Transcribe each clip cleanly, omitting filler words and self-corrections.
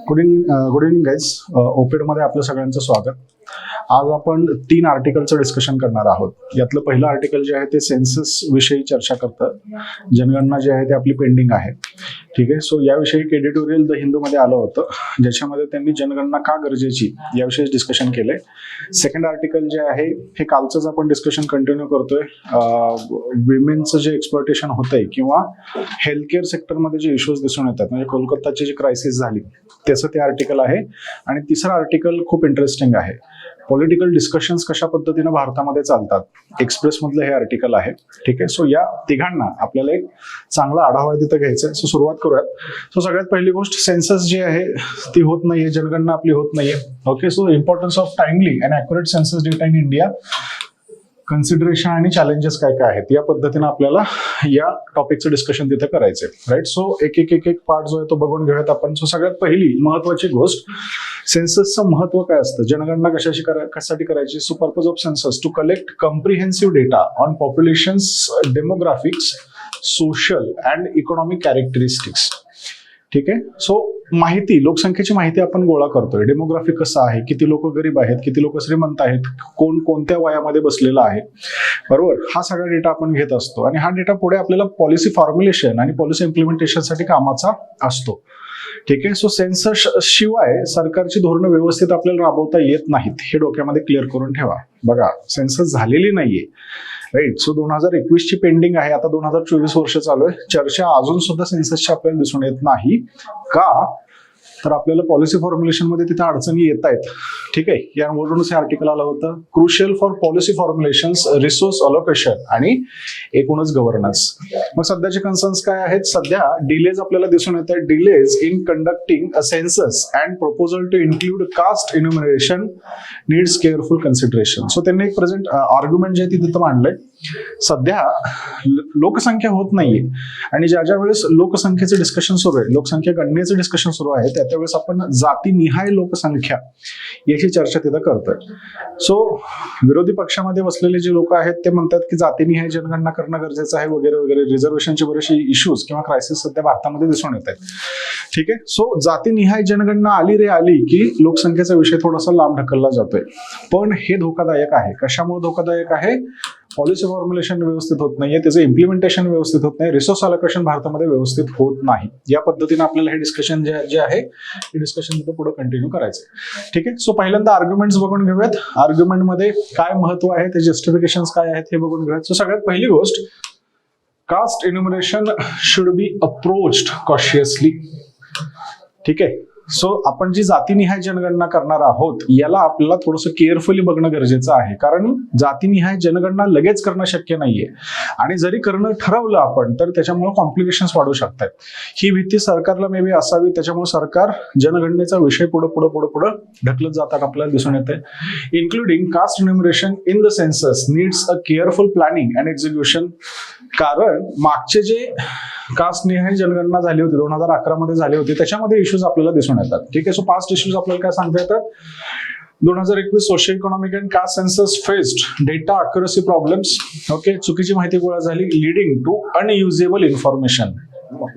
Good evening guys. ओपेडमध्ये आपलं सगळ्यांचं स्वागत. आज आपण 3 आर्टिकलचं डिस्कशन करणार आहोत. यातलं पहिलं आर्टिकल जे आहे ते सेन्सस विषयी चर्चा करतं. जनगणना जी आहे ते आपली पेंडिंग आहे. ठीक आहे. सो याविषयी एक एडिटोरियल द हिंदूमध्ये आलं होतं, ज्याच्यामध्ये त्यांनी जनगणना का गरजेची याविषयी डिस्कशन केलंय. सेकंड आर्टिकल जे आहे हे कालचंच आपण डिस्कशन कंटिन्यू करतोय. विमेनचं जे एक्सप्लॉयटेशन होतंय किंवा हेल्थकेअर सेक्टरमध्ये जे इश्यूज दिसून येतात, म्हणजे कोलकाताची जी क्रायसिस झाली त्याचं ते आर्टिकल आहे. आणि तिसरं आर्टिकल खूप इंटरेस्टिंग आहे. पॉलिटिकल डिस्कशन्स कशा पद्धतीनं भारतामध्ये चालतात, एक्सप्रेस मधलं हे आर्टिकल आहे. ठीक आहे. सो या तिघांना आपल्याला एक चांगला आढावा तिथं घ्यायचा आहे. सो सुरुवात करूयात. सो सगळ्यात पहिली गोष्ट, सेन्सस जी आहे ती होत नाहीये, जनगणना आपली होत नाहीये. Okay. So importance of timely and accurate census data in India, consideration आणि चॅलेंजेस काय काय आहेत, या पद्धतीनं आपल्याला या टॉपिकचं डिस्कशन तिथे करायचंय. राईट. सो एक पार्ट जो आहे तो बघून घेऊयात आपण. सो सगळ्यात पहिली महत्वाची गोष्ट, सेन्ससचं महत्व काय असतं, जनगणना कशासाठी करायची. So purpose of census to collect comprehensive data on populations, demographics, social and economic characteristics. ठीक आहे. सो माहिती, लोकसंख्येची माहिती आपण गोळा करतोय. डेमोग्राफी कसं आहे, किती लोक गरीब आहेत, किती लोक श्रीमंत आहेत, कोण कोणत्या वयामध्ये बसलेला आहे, बरोबर. हा सगळा डेटा आपण घेत असतो आणि हा डेटा पुढे आपल्याला पॉलिसी फॉर्म्युलेशन आणि पॉलिसी इम्प्लिमेंटेशनसाठी कामाचा असतो. ठीक आहे. सो सेन्सस शिवाय सरकारची धोरणं व्यवस्थित आपल्याला राबवता येत नाहीत, हे डोक्यामध्ये क्लिअर करून ठेवा. बघा, सेन्सस झालेली नाहीये. राईट. सो 2021 ची पेंडिंग आहे. आता 2024 वर्ष चालू आहे. चर्चा अजून सुद्धा सेन्ससची आपल्याला दिसून येत नाही. का तर आपल्याला पॉलिसी फॉर्म्युलेशन मध्ये तिथे अडचणी येत आहेत. ठीक आहे. यावरूनच हे आर्टिकल आलं होतं. Crucial for policy formulations, resource allocation आणि एकूणच गव्हर्नन्स. मग सध्याचे कन्सर्न्स काय आहेत. सध्या डिलेज आपल्याला दिसून येत आहेत. Delays in conducting a census and proposal to include caste enumeration needs careful consideration. So त्यांनी एक प्रेझेंट आर्ग्युमेंट जे आहे तिथं मांडलंय. सध्या लोकसंख्या होत नाहीये आणि ज्या वेळेस लोकसंख्येचं डिस्कशन सुरू आहे, लोकसंख्या गणनेचं डिस्कशन सुरू आहे, त्यावेळेस आपण जातीनिहाय लोकसंख्या याची चर्चा तिथं करतोय. सो विरोधी पक्षामध्ये बसलेले जे लोक आहेत ते म्हणतात की जातीनिहाय जनगणना करणं गरजेचं आहे वगैरे वगैरे. रिझर्वेशनचे बरेचसे इश्यूज किंवा क्रायसिस सध्या भारतामध्ये दिसून येत आहेत. ठीक आहे. सो जातीनिहाय जनगणना आली की लोकसंख्येचा विषय थोडासा लांब ढकलला जातोय. पण हे धोकादायक आहे. कशामुळे धोकादायक आहे. पॉलिसी फॉर्म्युलेशन व्यवस्थित होत नाहीये, त्याचं इम्प्लिमेंटेशन व्यवस्थित होत नाही, रिसोर्स अलोकेशन भारतामध्ये व्यवस्थित होत नाही. या पद्धतीने आपल्याला हे डिस्कशन जे आहे हे डिस्कशन तिथं पुढे कंटिन्यू करायचंय. ठीक आहे. सो पहिल्यांदा आर्ग्युमेंट्स बघून घेऊयात. आर्ग्युमेंटमध्ये काय महत्व आहे, ते जस्टिफिकेशन काय आहेत हे बघून घेऊयात. सो सगळ्यात पहिली गोष्ट, caste enumeration should be approached cautiously. ठीक आहे. सो आपण जी जातीनिहाय जनगणना करणार आहोत याला आपल्याला थोडंसं केअरफुली बघणं गरजेचं आहे. कारण जातीनिहाय जनगणना लगेच करणं शक्य नाहीये आणि जरी करणं ठरवलं आपण तर त्याच्यामुळे कॉम्प्लिकेशन्स वाढू शकतात. ही भीती सरकारला मे बी असावी, त्याच्यामुळे सरकार जनगणनेचा विषय पुढे ढकलत जातात आपल्याला दिसून येते. Including caste enumeration in the census needs a careful planning and execution. कारण मागचे जे कास्ट निहाय जनगणना झाली होती 2011 मध्ये झाली होती, त्याच्यामध्ये इश्यूज आपल्याला दिसून येतात. ठीक आहे. सो पास्ट इश्यूज आपल्याला काय सांगता येतात. 2021 social economic and caste census faced data accuracy problems. Okay. चुकीची माहिती गोळा झाली, लिडिंग टू अनयुजेबल इन्फॉर्मेशन.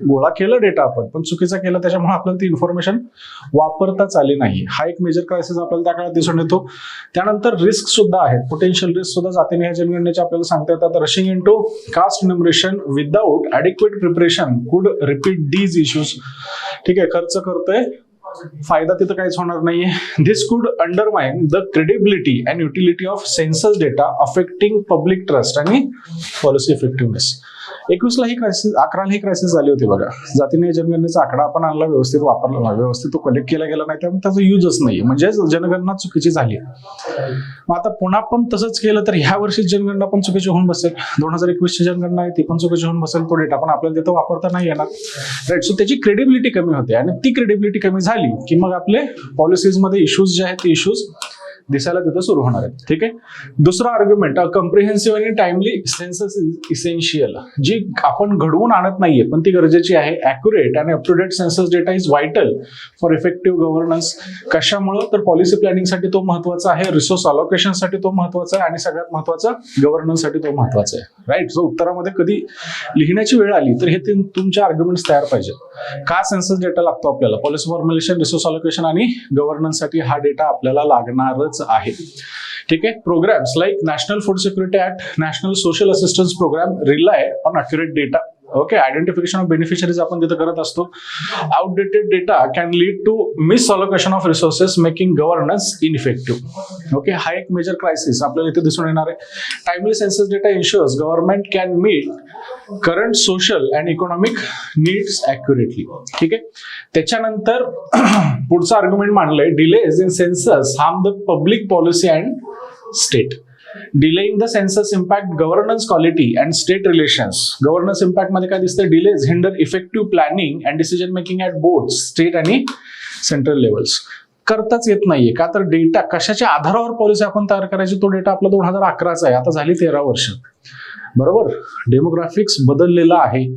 गोळा केलं डेटा आपण, पण चुकीचा केला, त्याच्यामुळे आपल्याला ती इन्फॉर्मेशन वापरताच आली नाही. हा एक मेजर क्रायसिस आपल्याला त्या काळात दिसून येतो. त्यानंतर रिस्क सुद्धा आहेत, पोटेन्शियल रिस्क सुद्धा जातीनिहाय जनगणनेचे आपल्याला सांगता येतात. Rushing into caste enumeration without adequate preparation could repeat these issues. ठीक आहे. खर्च करतोय, फायदा तिथं काहीच होणार नाहीये. This could undermine the credibility and utility of census data, affecting public trust आणि पॉलिसी इफेक्टिव्हनेस. 21ला ही क्रायसिस, 11ला ही क्रायसिस झाली होती बघा. जातीनिहाय जनगणनेचा आकडा आपण आणला, व्यवस्थित वापरला नाही, व्यवस्थित तो कलेक्ट केला गेला नाही, त्यामुळे त्याचा युजच नाही, म्हणजे जनगणना चुकीची झाली. मग आता पुन्हा पण तसंच केलं तर ह्या वर्षी जनगणना पण चुकीची होऊन बसेल. 2021 ची जनगणना आहे ती पण चुकीची होऊन बसेल. तो डेटा पण आपल्याला तिथं वापरता नाही येणार. राईट. सो त्याची क्रेडिबिलिटी कमी होते आणि ती क्रेडिबिलिटी कमी झाली की मग आपले पॉलिसीजमध्ये इश्यूज जे आहेत ते इश्यूज दिसायला तिथं सुरू होणार आहेत. ठीक आहे. दुसरा आर्ग्युमेंट, कम्प्रिहेन्सिव्ह आणि टाइमली सेन्सस इज इसेन्शियल. जी आपण घडवून आणत नाहीये पण ती गरजेची आहे. ॲक्युरेट आणि up to date census data is vital for effective governance. कशामुळं तर पॉलिसी प्लॅनिंगसाठी तो महत्वाचा आहे, रिसोर्स अलोकेशनसाठी तो महत्वाचा आहे आणि सगळ्यात महत्वाचं गव्हर्नन्ससाठी तो महत्वाचा आहे. राईट. जो उत्तरामध्ये कधी लिहिण्याची वेळ आली तर हे तुमचे आर्ग्युमेंट्स तयार पाहिजे. का सेन्सस डेटा लागतो आपल्याला? पॉलिसी फॉर्म्युलेशन, रिसोर्स अलोकेशन आणि गव्हर्नन्ससाठी हा डेटा आपल्याला लागणारच आहे. ठीक आहे. Programmes like National Food Security Act, National Social Assistance Programme rely on accurate data. Okay. Identification of beneficiaries आपण तिथे करत असतो. Outdated data can lead to misallocation of resources making governance ineffective. Okay. हा एक major crisis आपल्याला इथे दिसून येणार आहे. Timely census data ensures government can meet current social and economic needs accurately. ठीक आहे. त्याच्यानंतर पुढचा आर्ग्युमेंट मांडलंय, delays in census harm the public policy and state. Delaying the census impact governance quality and state relations. Governance impact मध्ये काय दिसतं? Delays hinder effective planning and decision making at both state आणि central levels. करताच येत नाहीये. का तर data कशाच्या आधारावर पॉलिसी आपण तयार करायची, तो डेटा आपला 2011चा आहे. आता झाली 13 वर्ष. बरोबर. डेमोग्राफिक्स बदललेला आहे.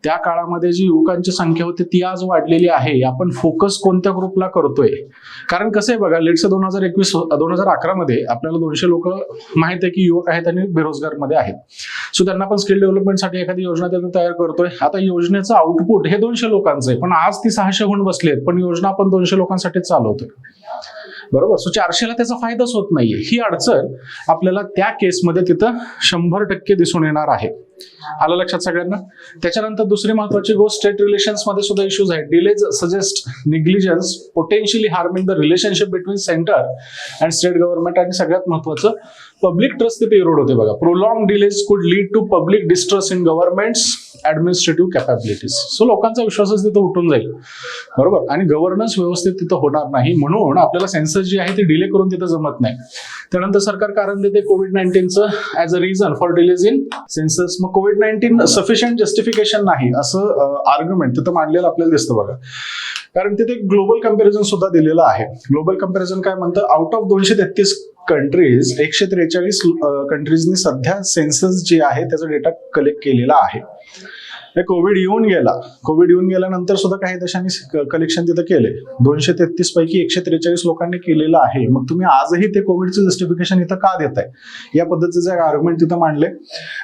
त्या काळामध्ये जी युवकांची संख्या होती ती आज वाढलेली आहे. आपण फोकस कोणत्या ग्रुपला करतोय? कारण कसं आहे बघा, लेट्स 2011 मध्ये आपल्याला 200 लोक माहित आहे की युवक आहेत आणि बेरोजगार मध्ये आहेत. सो त्यांना आपण स्किल डेव्हलपमेंटसाठी एखादी योजना तयार करतोय. आता योजनेचं आउटपुट हे 200 लोकांचं आहे, पण आज ती 600 होऊन बसली आहेत, पण योजना आपण 200 लोकांसाठीच चालवतोय. बरोबर. सो 400ला त्याचा फायदाच होत नाहीये. ही अडचण आपल्याला त्या केसमध्ये तिथं 100% दिसून येणार आहे. आलं लक्षात सगळ्यांना? त्याच्यानंतर दुसरी महत्वाची गोष्ट, स्टेट रिलेशन्स मध्ये सुद्धा इश्यूज आहेत. Delays suggest negligence potentially harming the relationship between centre and state government. आणि सगळ्यात महत्वाचं, पब्लिक ट्रस्ट तिथे इरोड होते बघा. Prolonged delays could lead to public distrust in government's administrative capabilities. सो लोकांचा विश्वासच तिथं उठून जाईल. बरोबर. आणि गव्हर्नन्स व्यवस्थित तिथं होणार नाही. म्हणून आपल्याला सेन्सस जी आहे ती डिले करून तिथं जमत नाही. त्यानंतर सरकार कारण देते कोविड-19चं as a reason for delays in census. मग कोविड-19 सफिशियंट जस्टिफिकेशन नाही असं आर्ग्युमेंट तिथं मांडलेलं आपल्याला दिसतं बघा. कारण तिथे ग्लोबल कम्पॅरिझन सुद्धा दिलेलं आहे. ग्लोबल कम्पॅरिझन काय म्हणतं? आउट ऑफ 233 कंट्रीज 143 कंट्रीजनी सध्या सेन्सस जे आहे त्याचा डेटा कलेक्ट केलेला आहे. कोविड येऊन गेल्यानंतर सुद्धा काही देशांनी कलेक्शन तिथं केले. 233 पैकी 143 लोकांनी केलेलं आहे. मग तुम्ही आजही ते कोविडचं जस्टिफिकेशन इथं का देताय? या पद्धतीचे आर्ग्युमेंट तिथं मांडले.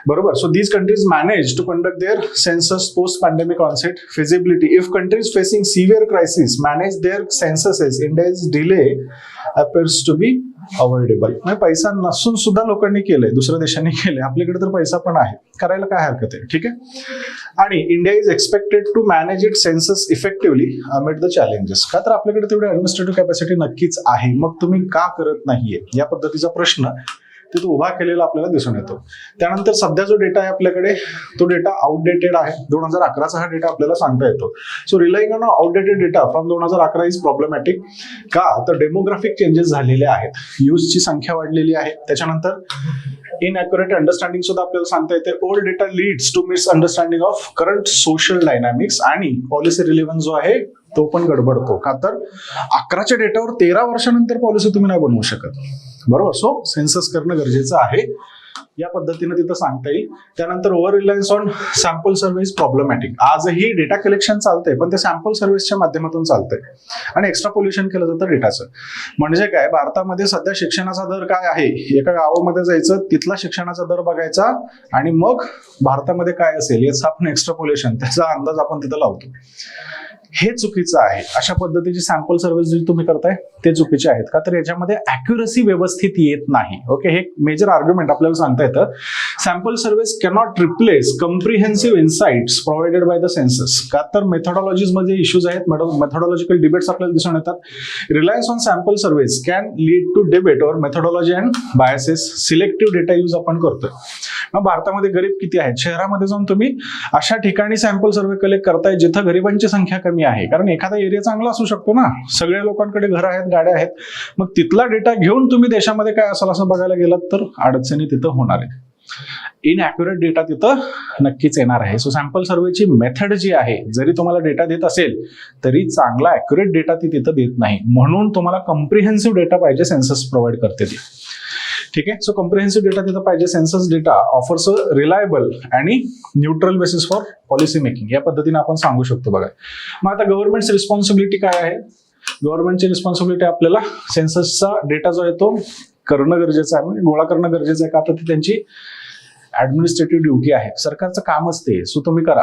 बरोबर. So these countries manage to conduct their census post pandemic onset. Feasibility, if countries facing severe crisis manage their censuses, India's delay appears to be avoidable. म्हणजे पैसा नसून सुद्धा लोकांनी केलंय, दुसऱ्या देशांनी केलंय. आपल्याकडे तर पैसा पण आहे, करायला काय हरकत आहे? ठीक आहे. आणि India is expected to manage it census effectively amid the challenges. का तर आपल्याकडे तेवढी ऍडमिनिस्ट्रेटिव्ह कॅपॅसिटी नक्कीच आहे. मग तुम्ही का करत नाहीये? या पद्धतीचा प्रश्न तिथं उभा केलेला आपल्याला दिसून येतो. त्यानंतर सध्या जो डेटा आहे आपल्याकडे तो डेटा आउटडेटेड आहे. 2011चा हा डेटा आपल्याला सांगता येतो. So relying on outdated data from 2011 is problematic. का तर डेमोग्राफिक चेंजेस झालेले आहेत, यूथची संख्या वाढलेली आहे. त्याच्यानंतर इनअॅक्युरेट अंडरस्टँडिंग सुद्धा आपल्याला सांगता येते. Old data leads to misunderstanding of current social dynamics आणि पॉलिसी रिलेव्हन्स जो आहे तो पण गडबडतो. का तर 11च्या डेटावर 13 वर्षानंतर पॉलिसी तुम्ही नाही बनवू शकत. बरोबर. सो सेन्सस करणं गरजेचं आहे. या पद्धतीने तिथं सांगता येईल. त्यानंतर over Reliance on sample survey is problematic. आजही डेटा कलेक्शन चालतंय पण ते सॅम्पल सर्व्हिसच्या माध्यमातून चालतंय आणि एक्स्ट्रापोल्युशन केलं जातं डेटाचं. म्हणजे काय, भारतामध्ये सध्या शिक्षणाचा दर काय आहे? एका गावामध्ये जायचं, तिथला शिक्षणाचा दर बघायचा आणि मग भारतामध्ये काय असेल याचं आपण एक्स्ट्रापोल्युशन, त्याचा अंदाज आपण तिथं लावतो. हे चुकीचं आहे. अशा पद्धतीची सॅम्पल सर्व्हिस जी तुम्ही करताय ते चुकीचे आहेत. का तर याच्यामध्ये अॅक्युरसी व्यवस्थित येत नाही. ओके. हे मेजर आर्ग्युमेंट आपल्याला सांगता येतं. Sample service cannot replace comprehensive insights provided by the census. का तर मेथोडॉलॉजीज मध्ये इश्यूज आहेत, मेथोडॉलॉजिकल डिबेट्स आपल्याला दिसून येतात. Reliance on sample service can lead to debate over methodology and biases. Selective data use आपण करतोय. मग भारतामध्ये गरीब किती आहेत? शहरामध्ये जाऊन तुम्ही अशा ठिकाणी सॅम्पल सर्व्हे कलेक्ट करताय जिथं गरिबांची संख्या कमी आहे. कारण एखादा एरिया चांगला असू शकतो ना, सगळ्या लोकांकडे घरं आहेत, गाड्या आहेत. मग तिथला डेटा घेऊन तुम्ही देशामध्ये काय असेल असं बघायला गेलात तर अडचणी तिथं होणार आहे. इनॲक्युरेट डेटा तिथं नक्कीच येणार आहे. सो सॅम्पल सर्वेची मेथड जी आहे, जरी तुम्हाला डेटा देत असेल तरी चांगला ॲक्युरेट डेटा ती तिथं देत नाही. म्हणून तुम्हाला कम्प्रिहेन्सिव्ह डेटा पाहिजे, सेन्सस प्रोव्हाइड करते ती. ठीक आहे. सो कम्प्रिहेन्सिव्ह डेटा तिथं पाहिजे. Census data offers a reliable आणि neutral basis for policy making, या पद्धतीने आपण सांगू शकतो. बघा, मग आता गव्हर्नमेंटची रिस्पॉन्सिबिलिटी काय आहे? गव्हर्नमेंटची रिस्पॉन्सिबिलिटी आपल्याला सेन्ससचा डेटा जो आहे तो करणं गरजेचं आहे, म्हणजे गोळा करणं गरजेचं आहे. का तर ती त्यांची ऍडमिनिस्ट्रेटिव्ह ड्युटी आहे, सरकारचं कामच ते. सो तुम्ही करा.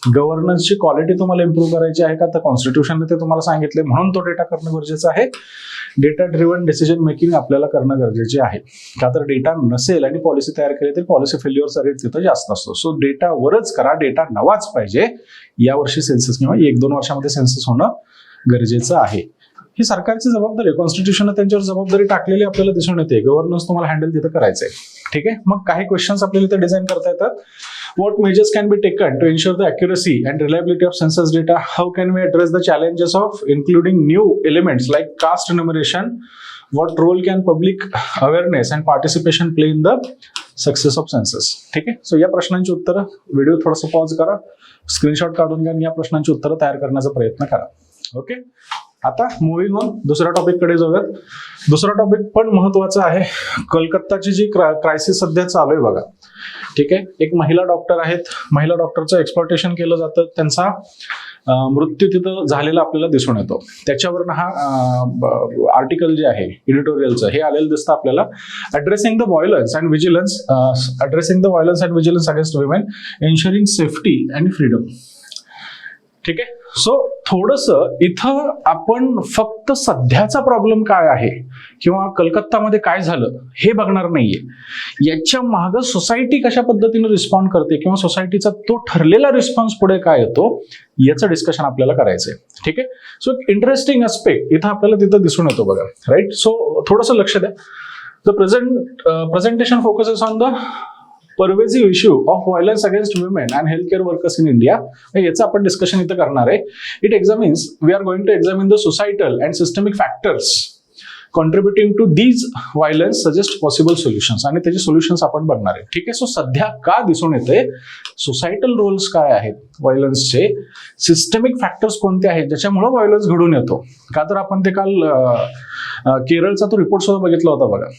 गव्हर्नन्सची क्वालिटी तुम्हाला इम्प्रूव्ह करायची आहे का, तर कॉन्स्टिट्यूशनने ते तुम्हाला सांगितले, म्हणून तो डेटा करणं गरजेचं आहे. डेटा ड्रिव्हन डिसिजन मेकिंग आपल्याला करणं गरजेचे आहे. का तर डेटा नसेल आणि पॉलिसी तयार केली तर पॉलिसी फेल्युअरचा रेट तिथं जास्त असतो. सो डेटावरच करा, डेटा नवाच पाहिजे. यावर्षी सेन्सस किंवा 1-2 वर्षामध्ये सेन्सस होणं गरजेचं आहे. ही सरकारची जबाबदारी आहे. कॉन्स्टिट्यूशनने त्यांच्यावर जबाबदारी टाकलेली आपल्याला दिसून येते. गव्हर्नन्स तुम्हाला हँडल तिथं करायचंय. ठीक आहे. मग काही क्वेश्चन्स आपल्याला इथे डिझाईन करता येतात. What measures can be taken to ensure the accuracy and reliability of census data? How can we address the challenges of including new elements like caste enumeration? What role can public awareness and participation play in the success of census? ठीक आहे. So या प्रश्नांची उत्तरं, video थोडंसं pause करा, screenshot काढून घ्या आणि या प्रश्नांची उत्तरं तयार करण्याचा प्रयत्न करा. ओके. आता मुव्हिंग ऑन, दुसऱ्या टॉपिककडे जाऊयात. दुसरा टॉपिक पण महत्वाचा आहे. कलकत्ताची जी क्रायसिस सध्या चालू आहे बघा. ठीक आहे. एक महिला डॉक्टर आहेत, महिला डॉक्टरचं एक्सप्लॉयटेशन केलं जातं, त्यांचा मृत्यू तिथं झालेला आपल्याला दिसून येतो. त्याच्यावरनं हा आर्टिकल जे आहे एडिटोरियलचं हे आलेलं दिसतं आपल्याला. Addressing the violence and vigilance against women, ensuring safety and freedom. ठीक आहे. सो थोडंसं इथं आपण फक्त सध्याचा प्रॉब्लेम काय आहे किंवा कलकत्तामध्ये काय झालं हे बघणार नाहीये. याच्या मागं सोसायटी कशा पद्धतीने रिस्पॉन्ड करते किंवा सोसायटीचा तो ठरलेला रिस्पॉन्स पुढे काय येतो याचं डिस्कशन आपल्याला करायचंय. ठीक आहे. सो इंटरेस्टिंग अस्पेक्ट इथं आपल्याला तिथं दिसून येतो बघा. राईट. सो थोडंसं लक्ष द्या. The presentation focuses on the pervasive issue of violence against women and healthcare workers in India. याचं आपण डिस्कशन इथं करणार आहे. It examines, we are going to examine the societal and systemic factors contributing to these violence, suggest possible solutions, आणि त्याचे solutions आपण बघणार आहे. ठीक आहे. सो सध्या का दिसून येते, सोसायटल रोल्स काय आहेत व्हायलन्सचे, सिस्टमिक फॅक्टर्स कोणते आहेत ज्याच्यामुळे व्हायलन्स घडून येतो. का तर आपण ते काल केरळचा तो रिपोर्ट सुद्धा बघितला होता बघा.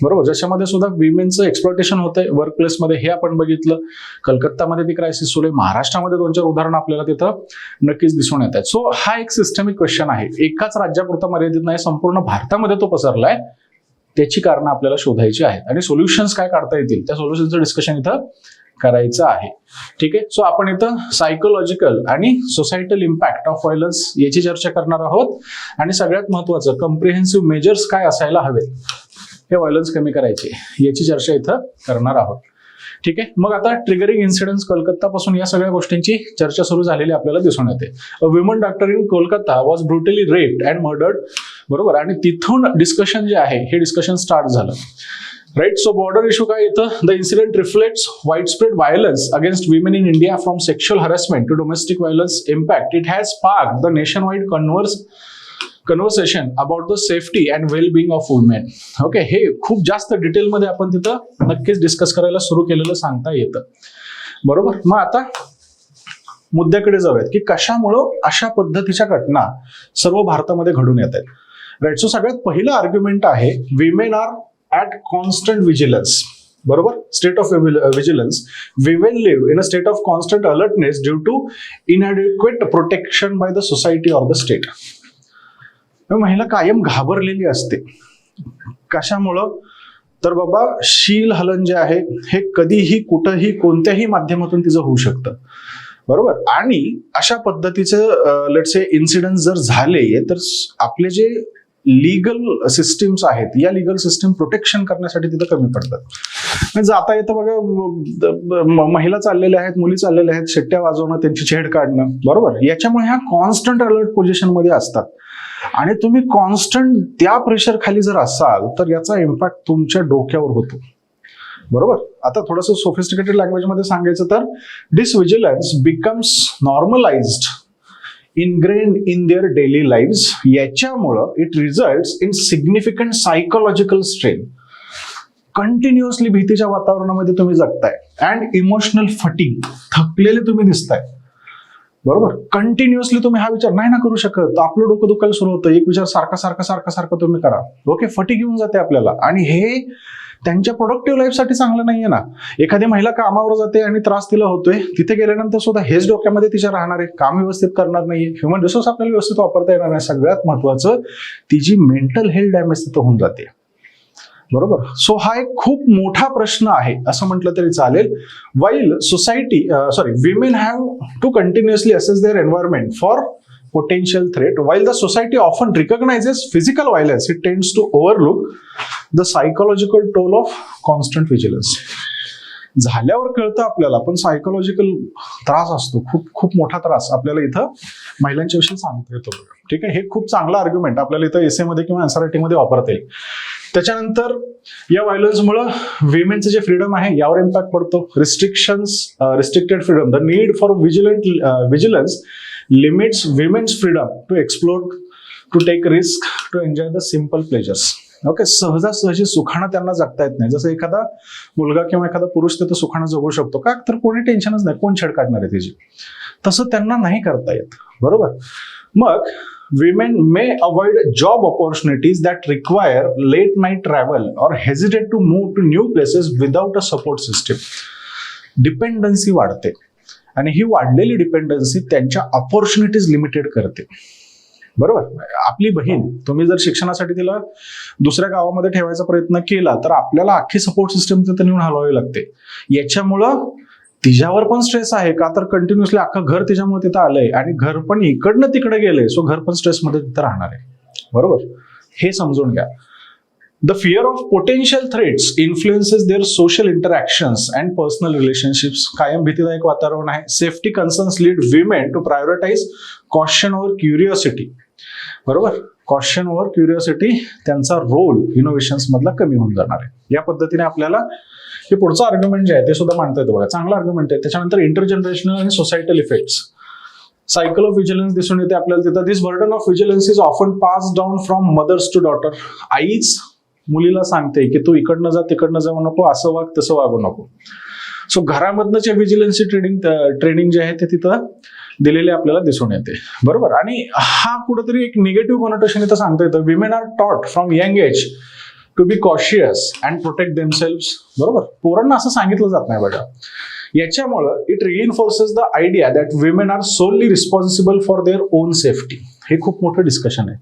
बरोबर. ज्याच्यामध्ये सुद्धा विमेनचं एक्सप्लॉयटेशन होतंय वर्क प्लेसमध्ये, हे आपण बघितलं. कलकत्तामध्ये ती क्रायसिस सुरू आहे. महाराष्ट्रामध्ये 2-4 उदाहरणं आपल्याला तिथं नक्कीच दिसून येत आहेत. सो हा एक सिस्टमिक क्वेश्चन आहे. एकाच राज्यापुरता मर्यादित नाही, संपूर्ण भारतामध्ये तो पसरलाय. त्याची कारणं आपल्याला शोधायची आहेत आणि सोल्युशन्स काय काढता येतील त्या सोल्युशनचं डिस्कशन इथं करायचं आहे. ठीक आहे. सो आपण इथं सायकोलॉजिकल आणि सोसायटल इम्पॅक्ट ऑफ व्हायलन्स याची चर्चा करणार आहोत आणि सगळ्यात महत्वाचं कम्प्रिहेन्सिव्ह मेजर्स काय असायला हवेत हे व्हायलन्स कमी करायचे याची चर्चा इथं करणार आहोत. ठीक आहे. मग आता ट्रिगरिंग इन्सिडेंट्स कलकत्तापासून या सगळ्या गोष्टींची चर्चा सुरू झालेली आपल्याला दिसून येते. A woman doctor in Kolkata was brutally raped and murdered. बरोबर. आणि तिथून डिस्कशन जे आहे हे डिस्कशन स्टार्ट झालं. राईट. सो बॉर्डर इश्यू काय येतं, the incident reflects widespread violence against women in India from sexual harassment to domestic violence impact. It has sparked the nation wide conversation about the safety and well being of women. Okay. हे खूप जास्त डिटेलमध्ये आपण तिथं नक्कीच discuss करायला सुरू केलेलं सांगता येतं. बरोबर. मग आता मुद्द्याकडे जाऊयात की कशामुळं अशा पद्धतीच्या घटना सर्व भारतामध्ये घडून येत आहेत. राईट. सो सगळ्यात पहिलं आर्ग्युमेंट आहे women are at constant vigilance. बरोबर. State of vigilance. Women live in a state of constant alertness due to inadequate protection by the society or the state. महिला कायम घाबरलेली असते. कशामुळं, तर बाबा शीलहलन जे आहे हे कधीही कुठंही कोणत्याही माध्यमातून तिचं होऊ शकतं. बरोबर. आणि अशा पद्धतीचं लेट्स से इन्सिडेंट जर झाले तर आपले जे लीगल सिस्टीम्स आहेत या लीगल सिस्टीम प्रोटेक्शन करण्यासाठी तिथं कमी पडतात. जाता येतं बघा, महिला चाललेल्या आहेत, मुली चाललेल्या आहेत, शिट्ट्या वाजवणं, त्यांची छेड काढणं. बरोबर. याच्यामुळे ह्या कॉन्स्टंट अलर्ट पोझिशन मध्ये असतात आणि तुम्ही कॉन्स्टंट त्या प्रेशर खाली जर असाल तर याचा इम्पॅक्ट तुमच्या डोक्यावर होतो. बरोबर. आता थोडंसं सोफिस्टिकेटेड लँग्वेज मध्ये सांगायचं तर this vigilance becomes normalized ingrained in their daily lives. याच्यामुळं it results in significant psychological strain. Continuously भीतीच्या वातावरणामध्ये तुम्ही जगताय अँड इमोशनल फटिग. थकलेले तुम्ही दिसताय, बरोबर. कंटिन्युअसली तुम्ही हा विचार नाही ना करू शकत, आपलं डोकं दुखायला सुरू होतं, एक विचार सारखा तुम्ही करा. ओके, फटिग येऊन जाते आपल्याला, आणि हे त्यांच्या प्रोडक्टिव्ह लाईफसाठी चांगलं नाहीये ना. एखादी महिला कामावर जाते आणि त्रास तिला होतोय, तिथे गेल्यानंतर सुद्धा हेच डोक्यामध्ये तिच्या राहणार आहे, काम व्यवस्थित करणार नाहीये, ह्युमन रिसोर्स आपल्याला व्यवस्थित वापरता येणार नाही. सगळ्यात महत्वाचं, तिची मेंटल हेल्थ डॅमेज तिथं होऊन जाते, बरोबर. सो हा एक खूप मोठा प्रश्न आहे असं म्हटलं तरी चालेल. While women have to continuously assess their environment for potential threat. While the society often recognizes physical violence, it tends to overlook the psychological toll of constant vigilance. झाल्यावर कळतं आपल्याला, पण सायकोलॉजिकल त्रास असतो, खूप खूप मोठा त्रास आपल्याला इथं महिलांच्या विषयी सांगता येतो. ठीक आहे, हे खूप चांगला आर्ग्युमेंट आपल्याला इथं एसे मध्ये किंवा आन्सर रायटिंग मध्ये वापरता येईल. त्याच्यानंतर या व्हायलन्समुळे विमेनचं जे फ्रीडम आहे यावर इम्पॅक्ट पडतो. Restricted freedom, the need for vigilance limits women's freedom to explore, to take risk, to enjoy the simple pleasures. Okay, सहजासहजी सुखानं त्यांना जगता येत नाही. जसं एखादा मुलगा किंवा एखादा पुरुष तिथं सुखानं जगू शकतो का, तर कोणी टेन्शनच नाही, कोण छेड काढणार आहे त्याची, तसं त्यांना नाही करता येत, बरोबर. मग women may avoid job opportunities that require late night travel or hesitate to move to new places without a support system. Dependency वाढते, आणि ही वाढलेली डिपेंडन्सी त्यांच्या ऑपॉर्च्युनिटीज लिमिटेड करते, बरोबर. आपली बहीण, तुम्ही जर शिक्षणासाठी तिला दुसऱ्या गावामध्ये ठेवायचा प्रयत्न केला तर आपल्याला अख्खी सपोर्ट सिस्टम तिथे नेऊन हलवावी लागते. याच्यामुळं तिच्यावर पण स्ट्रेस आहे का, तर कंटिन्युअसली अख्खं घर तिच्यामुळे तिथं आलंय, आणि घर पण इकडनं तिकडे गेलंय, सो घर पण स्ट्रेसमध्ये तिथं राहणार आहे, बरोबर. हे समजून घ्या. The fear of potential threats influences their social interactions and personal relationships. कायम भीतीदायक वातावरण आहे. Safety concerns lead women to prioritize caution over curiosity. बरोबर, caution over curiosity, त्यांचा रोल इनोव्हेशन्स मधला कमी होऊन जाणार आहे. या पद्धतीने आपल्याला हे पुढचं आर्ग्युमेंट जे आहे ते सुद्धा मांडता येतं बघा, चांगला आर्ग्युमेंट आहे. त्याच्यानंतर इंटरजनरेशनल आणि societal effects. Cycle of vigilance दिसून येते आपल्याला तिथं. This burden of vigilance is often pass down from mothers to daughter. आईच मुलीला सांगते की तू इकडनं जा, तिकडनं जाऊ नको, असं वाग, तसं वागू नको. सो घरामधनचे विजिलन्सची ट्रेनिंग जे आहे ते तिथं दिलेले आपल्याला दिसून येते, बरोबर. आणि हा कुठेतरी एक निगेटिव्ह कॉनोटेशन इथं सांगता येतं. Women are taught from young age to be cautious and protect themselves, बरोबर. पोरांना असं सांगितलं जात नाही बघा. याच्यामुळं it reinforces the idea that women are solely responsible for their own safety. हे खूप मोठं डिस्कशन आहे,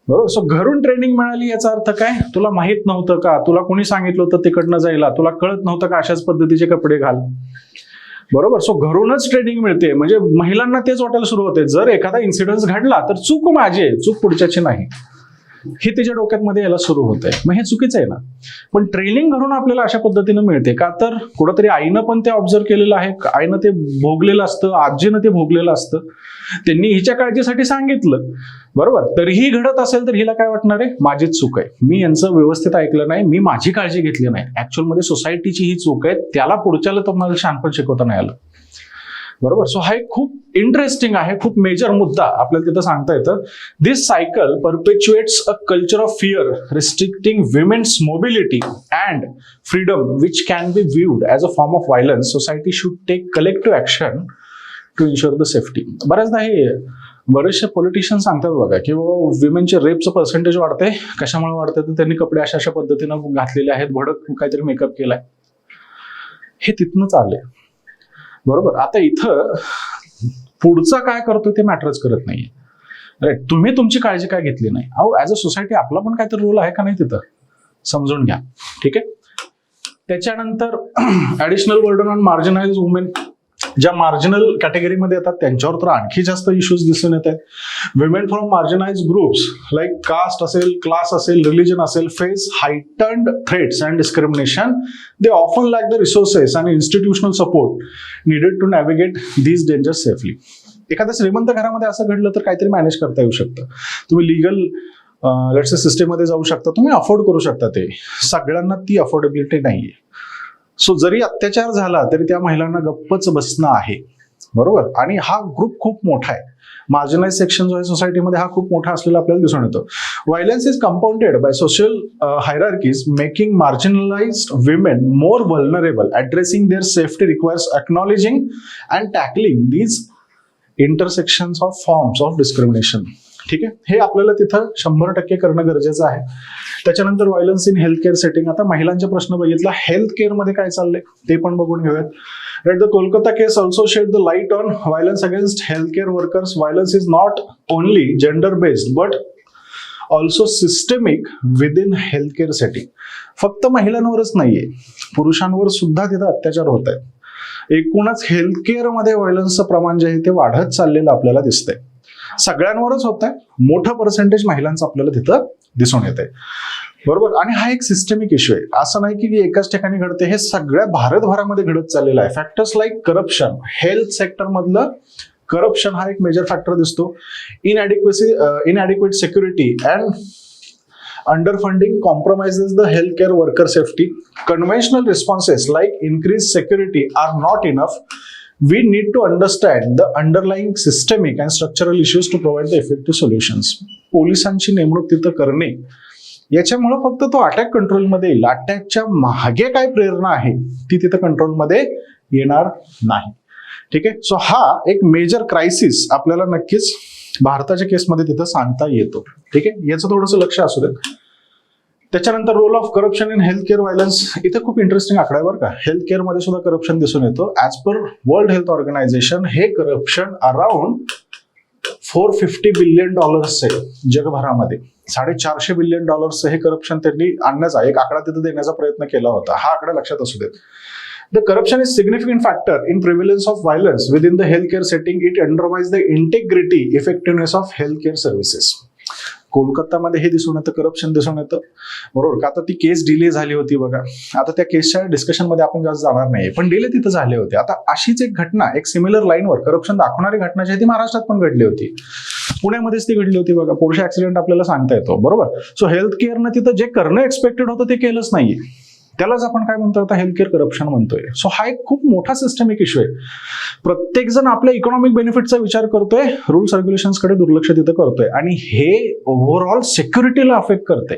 बरोबर. सो घरून ट्रेनिंग मिळाली याचा अर्थ काय, तुला माहित नव्हतं का, तुला कोणी सांगितलं होतं तिकडनं जायला, तुला कळत नव्हतं का अशाच पद्धतीचे कपडे घाल, बरोबर. सो घरूनच ट्रेनिंग मिळते, म्हणजे महिलांना तेच वाटायला सुरू होते, जर एखादा इन्सिडेंट घडला तर चूक माझी आहे, चूक पुढच्याची नाही, हे तिच्या डोक्यात मध्ये यायला सुरू होत आहे. मग हे चुकीचं आहे ना. पण ट्रेनिंग घरून आपल्याला अशा पद्धतीनं मिळते का, तर कुठंतरी आईनं पण ते ऑब्झर्व केलेलं आहे, आईनं ते भोगलेलं असतं, आजीनं ते भोगलेलं असतं, त्यांनी हिच्या काळजीसाठी सांगितलं, बरोबर. तरीही घडत असेल तर हिला काय वाटणार आहे, माझीच चूक आहे, मी यांचं व्यवस्थित ऐकलं नाही, मी माझी काळजी घेतली नाही. ऍक्च्युअल मध्ये सोसायटीची ही चूक आहे, त्याला पुढच्याला तुम्हाला शहाणपण शिकवता नाही आलं, बरोबर. सो हा एक खूप इंटरेस्टिंग आहे, खूप मेजर मुद्दा आपल्याला तिथं सांगता येतं. This cycle perpetuates a culture of fear restricting women's mobility and freedom which can be viewed as a form of violence. Society should take collective action to ensure the safety. बऱ्याचदा हे बरेचसे politician सांगतात बघा की विमेनचे रेपचं percentage वाढतंय, कशामुळे वाढतंय, तर त्यांनी कपडे अशा अशा पद्धतीनं घातलेले आहेत, भडक काहीतरी मेकअप केलाय, हे तिथनंच आलंय, बरोबर. आता इथं पुढचा काय करतो ते मॅटरच करत नाहीये, राईट. तुम्ही तुमची काळजी काय घेतली नाही, अहो ऍज अ सोसायटी आपला पण काहीतरी रोल आहे का नाही तिथं, समजून घ्या, ठीक आहे. त्याच्यानंतर ऍडिशनल बर्डन ऑन मार्जिनाइज्ड वुमेन. ज्या मार्जिनल कॅटेगरीमध्ये येतात त्यांच्यावर तर आणखी जास्त इश्यूज दिसून येत आहेत. Women from marginalize groups like caste असेल, क्लास असेल, रिलिजन असेल, face heightened threats and discrimination. They often lack the resources आणि institutional support needed to navigate these dangers safely. एखाद्या श्रीमंत घरामध्ये असं घडलं तर काहीतरी मॅनेज करता येऊ शकतं, तुम्ही लिगल लेट्स सिस्टममध्ये जाऊ शकता, तुम्ही अफोर्ड करू शकता. ते सगळ्यांना ती अफोर्डेबिलिटी नाहीये. सो जरी अत्याचार झाला तरी त्या महिलांना गप्पच बसणं आहे, बरोबर. आणि हा ग्रुप खूप मोठा आहे. मार्जिनलाइज सेक्शन जो आहे सोसायटीमध्ये हा खूप मोठा असलेला आपल्याला दिसून येतो. Violence is compounded by social hierarchies making marginalized women more vulnerable. Addressing their safety requires acknowledging and tackling these intersections of forms of discrimination. ठीक आहे, हे आपल्याला तिथं 100% करणं गरजेचं आहे. त्याच्यानंतर violence in health care setting. आता महिलांचे प्रश्न बघितला, हेल्थ केअरमध्ये काय चाललंय ते पण बघून घेऊयात. Right, the Kolkata case also shed the light on violence against healthcare workers. Violence is not only gender-based but also systemic within healthcare setting. फक्त महिलांवरच नाहीये, पुरुषांवर सुद्धा तिथं अत्याचार होत आहेत. एकूणच हेल्थकेअर मध्ये व्हायलन्सचं प्रमाण जे आहे ते वाढत चाललेलं आपल्याला दिसतंय. सगळ्यांवरच होत आहे, मोठं पर्सेंटेज महिलांचं आपल्याला तिथं दिसून येत आहे. बरोबर. आणि हा एक सिस्टमिक इश्यू आहे, असं नाही की एकाच ठिकाणी घडते, हे सगळ्या भारतभरामध्ये घडत चाललेलं आहे. Factors like corruption, health sector मधलं करप्शन हा एक मेजर फॅक्टर दिसतो. Inadequate security and underfunding compromises the health care worker safety. Conventional responses like increase security are not enough. We need to understand the underlying systemic and structural issues to provide the effective solutions. पोलिसांची नेमणूक तिथं करणे याच्यामुळे फक्त तो attack कंट्रोलमध्ये येईल, अटॅकच्या मागे काय प्रेरणा आहे ती तिथं कंट्रोलमध्ये येणार नाही. ठीक आहे. सो हा एक मेजर क्रायसिस आपल्याला नक्कीच भारताच्या केसमध्ये तिथं सांगता येतो. ठीक आहे, याचं थोडंसं लक्ष असू देत. त्याच्यानंतर role of corruption in health care violence. इथे खूप इंटरेस्टिंग आकडा आहे बरं का. हेल्थ केअर मध्ये सुद्धा करप्शन दिसून येतो. As per World Health Organization हे करप्शन अराउंड $450 बिलियन आहे जगभरामध्ये. $450 बिलियन हे करप्शन त्यांनी आणण्याचा एक आकडा तिथे देण्याचा प्रयत्न केला होता. हा आकडा लक्षात असू देत. The corruption is significant factor in prevalence of violence within the healthcare setting. It undermines the integrity, effectiveness of healthcare services. कोलकातामध्ये हे दिसून येतं, करप्शन दिसून येतं. बरोबर का. आता ती केस डिले झाली होती बघा. आता त्या केसच्या डिस्कशन मध्ये आपण जास्त जाणार नाही, पण डिले तिथं झाले होते. आता अशीच एक घटना, एक सिमिलर लाईनवर करप्शन दाखवणारी घटना जी आहे ती महाराष्ट्रात पण घडली होती. पुण्यामध्येच ती घडली होती बघा. पोर्शे ऍक्सिडेंट आपल्याला सांगता येतो. बरोबर. सो हेल्थ केअरनं तिथं जे करणं एक्सपेक्टेड होतं ते केलंच नाहीये. त्यालाच आपण काय म्हणतो, आता हेल्थ केअर करप्शन म्हणतोय. सो हा एक खूप मोठा सिस्टमिक इश्यू आहे. प्रत्येक जण आपल्या इकॉनॉमिक बेनिफिटचा विचार करतोय, रूल्स रेग्युलेशन्स कडे दुर्लक्ष तिथं करतोय आणि हे ओव्हरऑल सिक्युरिटीला अफेक्ट करते.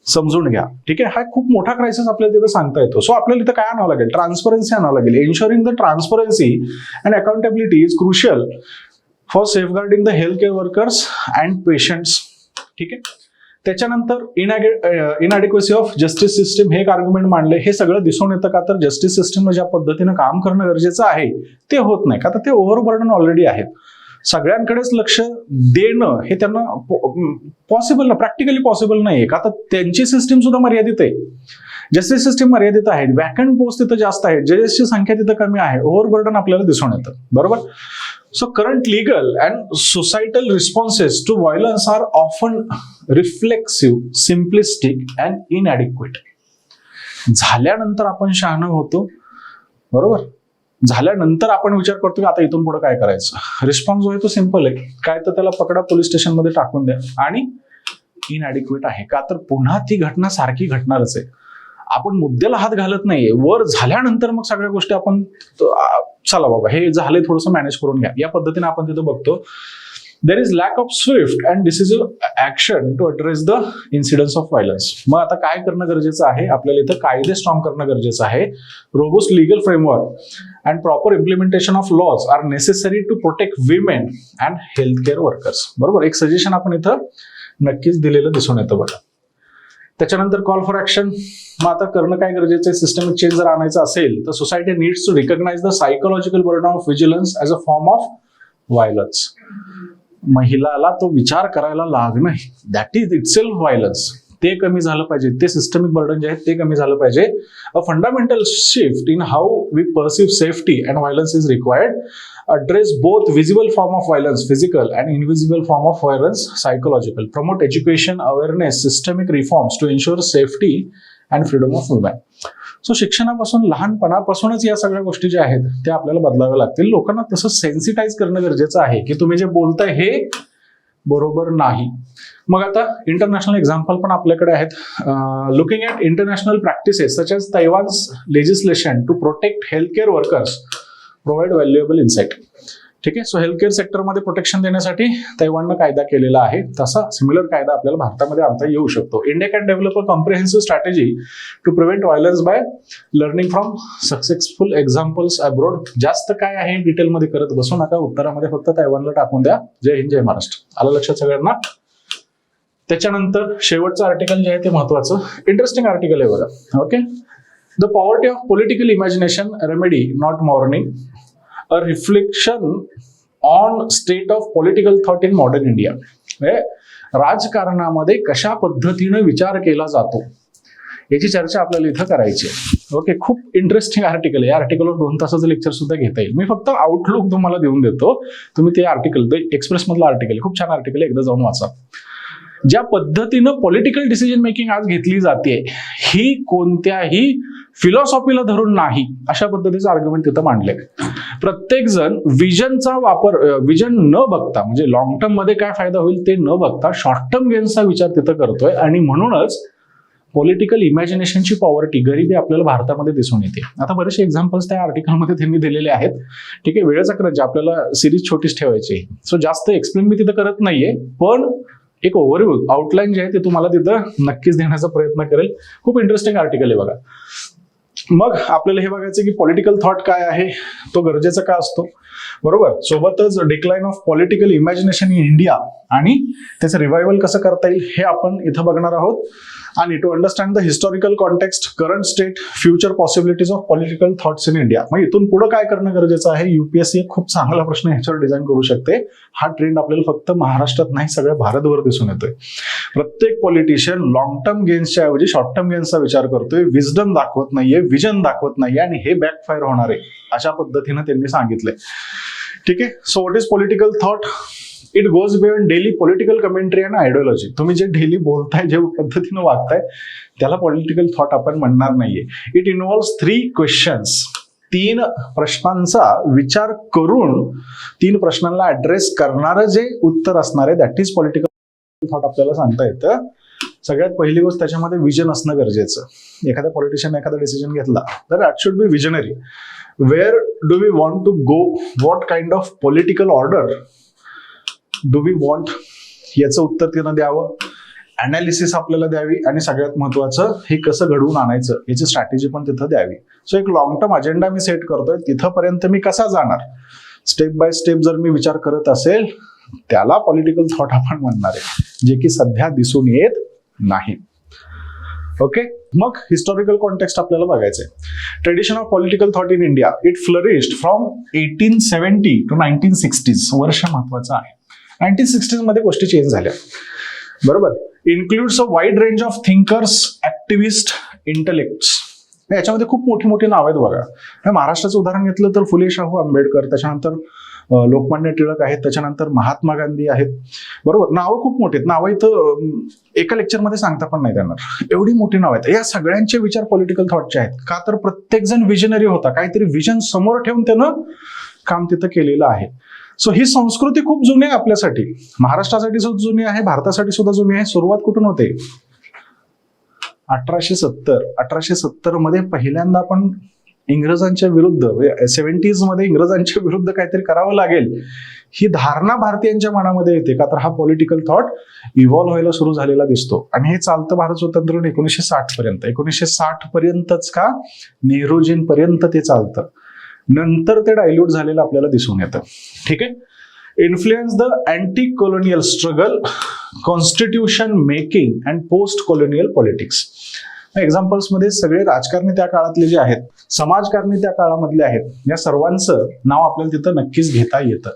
समजून घ्या. ठीक आहे. हा खूप मोठा क्रायसिस आपल्याला तिथं सांगता येतो. सो आपल्याला इथं काय आणावं लागेल, ट्रान्सपरन्सी आणावं लागेल. Ensuring the transparency and accountability is crucial for safeguarding the health care workers and patients. ठीक आहे. त्याच्यानंतर इनॲडिक्वेसी ऑफ जस्टिस सिस्टीम हे एक आर्ग्युमेंट मांडले. हे सगळं दिसून येतं का, तर जस्टिस सिस्टीमनं ज्या पद्धतीनं काम करणं गरजेचं आहे ते होत नाही का, तर ते ओव्हरबर्डन ऑलरेडी आहेत. सगळ्यांकडेच लक्ष देणं हे त्यांना पॉसिबल ना, प्रॅक्टिकली पॉसिबल नाहीये का, तर त्यांची सिस्टीम सुद्धा मर्यादित आहे. जस्टिस सिस्टीम मर्यादित आहे, वॅकंट पोस्ट तिथं जास्त आहे, जजेसची संख्या तिथं कमी आहे, ओव्हरबर्डन आपल्याला दिसून येतं. बरोबर. So current legal and societal responses to violence are often reflexive, simplistic and inadequate. झाल्यानंतर आपण शहाणं होतो. बरोबर. झाल्यानंतर आपण विचार करतो की आता इथून पुढे काय करायचं. रिस्पॉन्स जो आहे तो सिंपल आहे, काय तर त्याला पकडा, पोलीस स्टेशन मध्ये टाकून द्या. आणि इनॲडिक्वेट आहे का, तर पुन्हा ती घटना सारखी घडणारच आहे. आपण मुद्द्याला हात घालत नाहीये, वर झाल्यानंतर मग सगळ्या गोष्टी आपण चला बाबा हे झाले थोडंसं मॅनेज करून घ्या, या पद्धतीने आपण तिथं बघतो. There is lack of swift and decisive action to address the incidence of violence. मग आता काय करणं गरजेचं आहे, आपल्याला इथं कायदे स्ट्रॉंग करणं गरजेचं आहे. Robust legal framework and proper implementation of laws are necessary to protect women and health care workers. बरोबर. एक सजेशन आपण इथं नक्कीच दिलेलं दिसून येतं बघा. त्याच्यानंतर कॉल फॉर ऍक्शन. मग आता करणं काय गरजेचं आहे, सिस्टमिक चेंज जर आणायचं असेल तर society needs to recognize the psychological burden of vigilance as a form of violence. महिलाला तो विचार करायला लागणं, दॅट इज इटसेल्फ व्हायलन्स. ते कमी झालं पाहिजे, ते सिस्टमिक बर्डन जे आहे ते कमी झालं पाहिजे. A fundamental shift in how we perceive safety and violence is required. Address both visible form of violence, physical, and invisible form of violence, psychological. Promote education, awareness, systemic reforms to ensure safety and freedom of women. So शिक्षणापासून, लहानपणापासूनच या सगळ्या गोष्टी ज्या आहेत त्या आपल्याला बदलाव्या लागतील. लोकांना तसं सेन्सिटाईज करणं गरजेचं आहे की तुम्ही जे बोलताय हे बरोबर नाही. मग आता इंटरनॅशनल एक्झाम्पल पण आपल्याकडे आहेत. Looking at international practices such as Taiwan's legislation to protect health care workers provide valuable insight. ठीक आहे. सो हेल्थ केअर सेक्टरमध्ये प्रोटेक्शन देण्यासाठी तैवाननं कायदा केलेला आहे. तसा सिमिलर कायदा आपल्याला भारतामध्ये आणता येऊ शकतो. India can develop a comprehensive strategy to prevent violence by learning from successful examples abroad. जास्त काय आहे डिटेलमध्ये करत बसू नका. उत्तरामध्ये फक्त तैवानला टाकून द्या. जय हिंद, जय महाराष्ट्र. आलं लक्षात सगळ्यांना? त्याच्यानंतर शेवटचं आर्टिकल जे आहे ते महत्वाचं, इंटरेस्टिंग आर्टिकल आहे बघा. Okay. The poverty of political imagination remedy not morning, a reflection on state of political thought in modern India. राजकारणामध्ये कशा पद्धतीने विचार केला जातो याची चर्चा आपल्याला इथं करायची आहे. ओके. खूप इंटरेस्टिंग आर्टिकल आहे. या आर्टिकलवर 2 तासाचं लेक्चर सुद्धा घेता येईल. मी फक्त आउटलुक तुम्हाला देऊन देतो. तुम्ही ते आर्टिकल, एक्सप्रेस मधलं आर्टिकल, खूप छान आर्टिकल आहे, एकदा जाऊन वाचा. ज्या पद्धतीनं पॉलिटिकल डिसिजन मेकिंग आज घेतली जाते ही कोणत्याही फिलॉसॉफीला धरून नाही, अशा पद्धतीचं आर्ग्युमेंट तिथं मांडलंय. प्रत्येक जण विजनचा वापर, विजन न बघता, म्हणजे लॉंग टर्म मध्ये काय फायदा होईल ते न बघता शॉर्ट टर्म गेन्सचा विचार तिथं करतोय. आणि म्हणूनच पॉलिटिकल इमॅजिनेशनची पॉवर्टी, गरिबी आपल्याला भारतामध्ये दिसून येते. आता बरेचसे एक्झाम्पल्स त्या आर्टिकलमध्ये त्यांनी दिलेले आहेत. ठीक आहे. वेळेचा क्रंच, आपल्याला सिरीज छोटीच ठेवायची, सो जास्त एक्सप्लेन मी तिथं करत नाहीये, पण एक ओव्हरव्ह्यू आउटलाईन जे आहे ते तुम्हाला तिथं नक्कीच देण्याचा प्रयत्न करेल. खूप इंटरेस्टिंग आर्टिकल आहे बघा. मग आपल्याला हे बघायचं की पॉलिटिकल थॉट काय आहे, तो गरजेचा का असतो, बरोबर. सोबतच decline of political imagination in India आणि त्याचं रिवायवल कसं करता येईल हे आपण इथं बघणार आहोत. आणि to understand the historical context, current state, future possibilities of political thoughts in India. मग इथून पुढे काय करणं गरजेचं आहे. युपीएससी एक खूप चांगला प्रश्न ह्याच्यावर डिझाईन करू शकते. हा ट्रेंड आपल्याला फक्त महाराष्ट्रात नाही, सगळ्या भारतभर दिसून येतोय. प्रत्येक पॉलिटिशियन लॉंग टर्म गेन्सच्या ऐवजी शॉर्ट टर्म गेन्सचा विचार करतोय, विजडम दाखवत नाहीये, विजन दाखवत नाहीये, आणि हे बॅकफायर होणार आहे अशा पद्धतीनं त्यांनी सांगितलंय. ठीक आहे. So what is political thought? It goes beyond daily political commentary and ideology. तुम्ही जे डेली बोलताय, जे पद्धतीनं वागताय, त्याला पॉलिटिकल थॉट आपण म्हणणार नाहीये. It involves 3 questions. 3 प्रश्नांचा विचार करून 3 प्रश्नांना ऍड्रेस करणारं जे उत्तर असणार आहे, दॅट इज पॉलिटिकल थॉट आपल्याला सांगता येतं. सगळ्यात पहिली गोष्ट त्याच्यामध्ये विजन असणं गरजेचं. एखाद्या पॉलिटिशियन एखादा डिसिजन घेतला तर that should be visionary. Where do we want to go, what kind of political order do we want, याचं उत्तर तिनं द्यावं. अनालिसिस आपल्याला द्यावी, आणि सगळ्यात महत्वाचं हे कसं घडवून आणायचं याची स्ट्रॅटेजी पण तिथं द्यावी. सो एक लॉंग टर्म अजेंडा मी सेट करतोय, तिथंपर्यंत मी कसा जाणार, स्टेप बाय स्टेप जर मी विचार करत असेल, त्याला पॉलिटिकल थॉट आपण म्हणणार आहे, जे की सध्या दिसून येत नाही. ओके. मग हिस्टॉरिकल कॉन्टेक्स्ट आपल्याला बघायचंय. Tradition of political thought in India, it flourished from 1870 to 1960s. वर्ष महत्वाचं आहे. 1960s मध्ये गोष्टी चेंज झाल्या, बरोबर. Includes a wide range of thinkers, activist, intellects. याच्यामध्ये खूप मोठी मोठी नाव आहेत बघा. महाराष्ट्राचं उदाहरण घेतलं तर फुले शाहू आंबेडकर, त्याच्यानंतर लोकमान्य टिळक आहेत, त्याच्यानंतर महात्मा गांधी आहेत, बरोबर. नावं खूप मोठी आहेत. नावं इथं एका लेक्चरमध्ये सांगता पण नाही येणार, एवढी मोठी नाव आहेत. या सगळ्यांचे विचार पॉलिटिकल थॉटचे आहेत. का तर प्रत्येक जण विजनरी होता, काहीतरी विजन समोर ठेवून त्यानं काम तिथं केलेलं आहे. सो ही संस्कृती खूप जुनी आहे आपल्यासाठी, महाराष्ट्रासाठी सुद्धा जुनी आहे, भारतासाठी सुद्धा जुनी आहे. सुरुवात कुठून होते? 1870 मध्ये पहिल्यांदा आपण इंग्रजांच्या विरुद्ध, 70s मध्ये इंग्रजांच्या विरुद्ध काहीतरी करावं लागेल ही धारणा भारतीयांच्या मनामध्ये येते. का तर हा पॉलिटिकल थॉट इव्हॉल्व्ह व्हायला सुरू झालेला दिसतो. आणि हे चालतं भारत स्वतंत्र 1960 पर्यंत. 1960 पर्यंतच का, नेहरूजींपर्यंत ते चालतं. नंतर ते डायल्यूट झालेलं आपल्याला दिसून येतं. ठीक आहे. Influence the anti colonial struggle, constitution making and post colonial politics. Examples मध्ये सगळे राजकारणी त्या काळातले जे आहेत, समाजकारणी त्या काळामधले आहेत, या सर्वांचं नाव आपल्याला तिथं नक्कीच घेता येतं.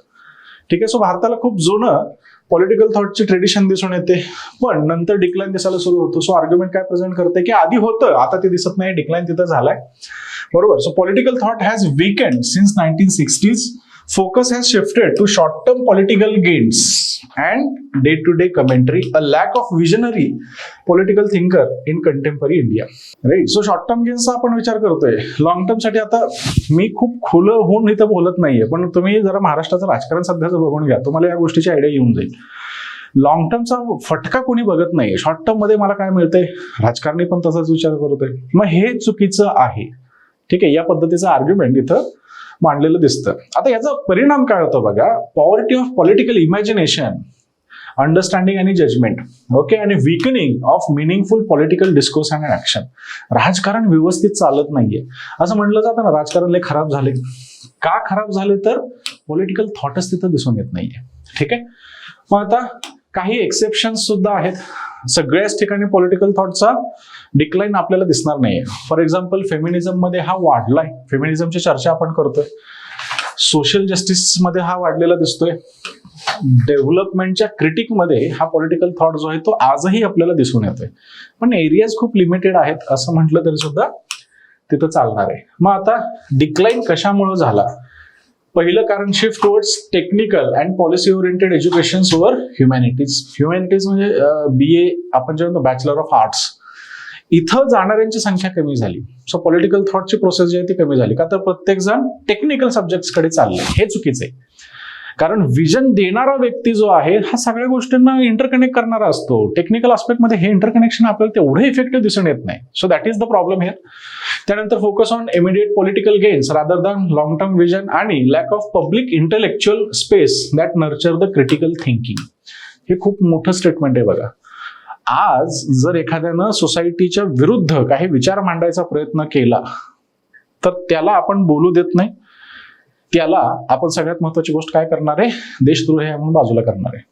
ठीक आहे. सो भारताला खूप जुनं पॉलिटिकल थॉटची ट्रेडिशन दिसून येते, पण नंतर डिक्लाइन दिसायला सुरू होतो. सो आर्ग्युमेंट काय प्रेझेंट करते की आधी होतं, आता ते दिसत नाही, डिक्लाइन तिथं झालाय, बरोबर. So political thought has weekend since 1960s. Focus has shifted to short-term political gains and day-to-day commentary, a lack of visionary political thinker in contemporary India. Right? So short-term gains चा आपण विचार करतोय. Long-term साठी आता मी खूप खुलं होऊन इथं बोलत नाहीये, पण तुम्ही जरा महाराष्ट्राचं राजकारण सध्याचं बघून घ्या, तुम्हाला या गोष्टीची आयडिया येऊन जाईल. लॉंग टर्मचा फटका कोणी बघत नाहीये. शॉर्ट टर्म मध्ये मला काय मिळतंय, राजकारणी पण तसाच विचार करतोय. मग हे चुकीचं आहे. ठीक आहे. या पद्धतीचा आर्ग्युमेंट इथं मांडलेलं दिसतं. आता याचा परिणाम काय होतो बघा, poverty of political imagination, understanding आणि जजमेंट, ओके, आणि weakening of meaningful political discourse and action. राजकारण व्यवस्थित चालत नाहीये असं म्हटलं जातं ना, राजकारण लय खराब झाले. का खराब झाले तर पॉलिटिकल थॉटच तिथं दिसून येत नाहीये. ठीक आहे, मग आता काही एक्सेप्शन्स सुद्धा आहेत. सगळ्याच ठिकाणी पॉलिटिकल थॉटचा डिक्लाइन आपल्याला दिसणार नाहीये. फॉर एक्झाम्पल, फेमिनिझम मध्ये हा वाढलाय, फेमिनिझमची चर्चा आपण करतोय. सोशल जस्टिस मध्ये हा वाढलेला दिसतोय. डेव्हलपमेंटच्या क्रिटिकमध्ये हा पॉलिटिकल थॉट जो आहे तो आजही आपल्याला दिसून येतोय. पण एरियाज खूप लिमिटेड आहेत असं म्हटलं तरी सुद्धा तिथं चालणार आहे. मग आता डिक्लाइन कशामुळे झाला? पहिलं कारण, shift towards technical and policy oriented education over humanities. Humanities म्हणजे BA आपण जे म्हणतो बॅचलर ऑफ आर्ट्स, इथं जाणाऱ्यांची संख्या कमी झाली. सो पॉलिटिकल थॉटची प्रोसेस जी आहे ती कमी झाली. का तर प्रत्येक जण टेक्निकल सब्जेक्ट्सकडे चालले. हे चुकीचं आहे, कारण विजन देणारा व्यक्ती जो आहे हा सगळ्या गोष्टींना इंटरकनेक्ट करणारा असतो. टेक्निकल आस्पेक्टमध्ये हे इंटरकनेक्शन आपल्याला तेवढं इफेक्टिव्ह दिसून येत नाही. So that is the problem here. त्यानंतर focus on immediate political gains rather than long term vision आणि lack of public intellectual space that nurture the critical thinking. हे खूप मोठं स्टेटमेंट आहे बघा. आज जर एखाद्यानं सोसायटीच्या विरुद्ध काही विचार मांडायचा प्रयत्न केला तर त्याला आपण बोलू देत नाही. त्याला आपण सगळ्यात महत्वाची गोष्ट काय करणार आहे, देशद्रोही आहे म्हणून बाजूला करणार आहे.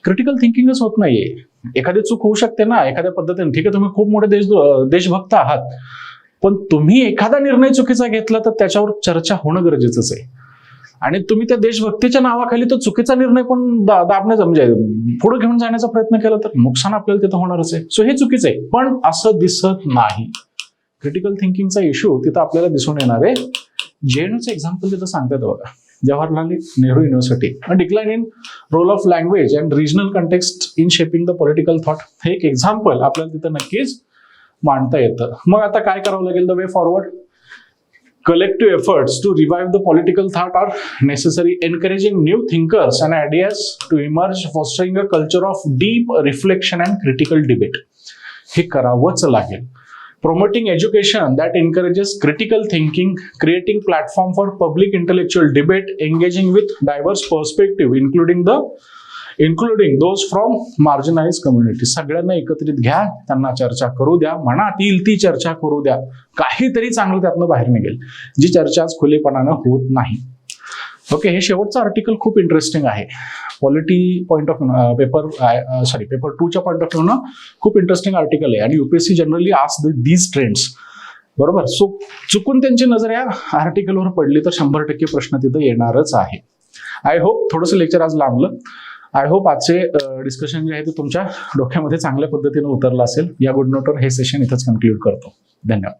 क्रिटिकल थिंकिंगच होत नाहीये. एखादी चूक होऊ शकते ना एखाद्या पद्धतीने, ठीक आहे, तुम्ही खूप मोठे देशभक्त आहात, पण तुम्ही एखादा निर्णय चुकीचा घेतला तर त्याच्यावर चर्चा होणं गरजेचंच आहे. आणि तुम्ही त्या देशभक्तीच्या नावाखाली तो चुकीचा निर्णय पण दाबण्याचा म्हणजे पुढे घेऊन जाण्याचा प्रयत्न केला तर नुकसान आपल्याला तिथं होणारच आहे. सो हे चुकीचं आहे, पण असं दिसत नाही. क्रिटिकल थिंकिंगचा इश्यू तिथं आपल्याला दिसून येणार आहे. JNUचं एक्झाम्पल तिथं सांगतात बघा, Jawaharlal Nehru University, decline in role of language and regional context in shaping the political thought. हे एक एक्झाम्पल आपल्याला तिथं नक्कीच मांडता येतं. मग आता काय करावं लागेल? The way forward, collective efforts to revive the political thought are necessary, encouraging new thinkers and ideas to emerge, fostering a culture of deep reflection and critical debate. हे करावंच लागेल. Promoting education that encourages critical thinking, creating platform for public intellectual debate, engaging with diverse perspective, including those from marginalized communities. सगळ्यांना एकत्रित घ्या, त्यांना चर्चा करू द्या, मनात येईल ती चर्चा करू द्या, काहीतरी चांगलं त्यातनं बाहेर निघेल, जी चर्चा आज खुलेपणानं होत नाही. ओके, हे शेवटचं आर्टिकल खूप इंटरेस्टिंग आहे. पॉलिटी पॉईंट ऑफ पेपर 2च्या पॉईंट ऑफ व्ह्यूनं खूप इंटरेस्टिंग आर्टिकल आहे. आणि UPSC generally ask these trends, बरोबर. सो चुकून त्यांची नजर या आर्टिकलवर पडली तर 100% प्रश्न तिथं येणारच आहे. आय होप थोडंसं लेक्चर आज लांबलं. आय होप आजचे डिस्कशन जे आहे ते तुमच्या डोक्यामध्ये चांगल्या पद्धतीने उतरलं असेल. या गुड नोटवर हे सेशन इथंच कन्क्लूड करतो. धन्यवाद.